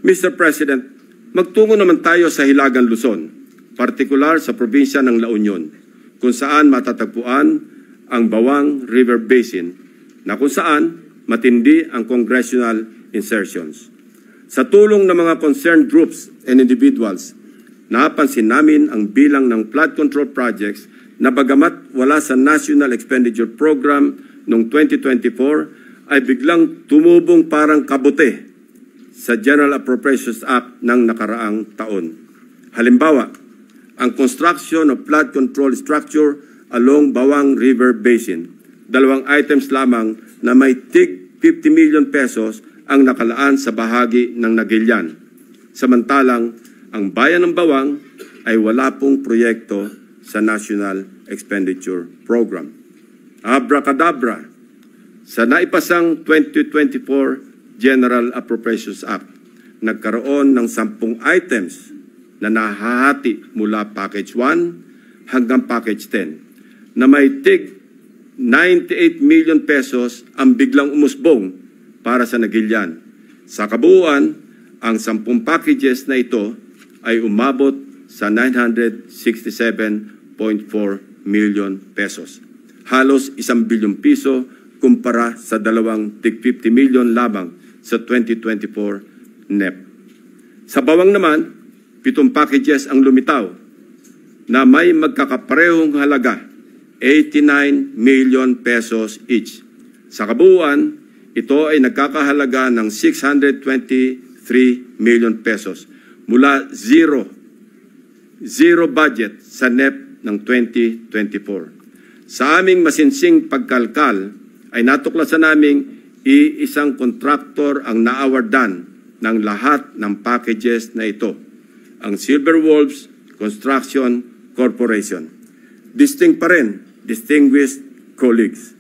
Mr. President, magtungo naman tayo sa Hilagang Luzon, partikular sa probinsya ng La Union, kung saan matatagpuan ang Bawang River Basin, na kung saan matindi ang congressional insertions. Sa tulong ng mga concerned groups and individuals, napansin namin ang bilang ng flood control projects na bagamat wala sa National Expenditure Program noong 2024 ay biglang tumubong parang kabute sa General Appropriations Act ng nakaraang taon. Halimbawa, ang construction of flood control structure along Bawang River Basin. 2 items lamang na may tig 50 million pesos ang nakalaan sa bahagi ng Nagilian. Samantalang, ang bayan ng Bawang ay wala pong proyekto sa National Expenditure Program. Abracadabra, sa naipasang 2024 General Appropriations Act, nagkaroon ng 10 items na nahahati mula Package 1 hanggang Package 10 na may tig 98 million pesos ang biglang umusbong para sa Nagilian. Sa kabuuan, ang 10 packages na ito ay umabot sa 967.4 million pesos. Halos 1 bilyong piso kumpara sa 2 tig 50 million lamang sa 2024 NEP. Sa Bawang naman, 7 packages ang lumitaw na may magkakaparehong halaga, 89 million pesos each. Sa kabuuan, ito ay nagkakahalaga ng 623 million pesos mula zero budget sa NEP ng 2024. Sa aming masinsing pagkalkal ay natuklasan naming iisang kontraktor ang naawardan ng lahat ng packages na ito, ang Silver Wolves Construction Corporation. Distinct pa rin, distinguished colleagues.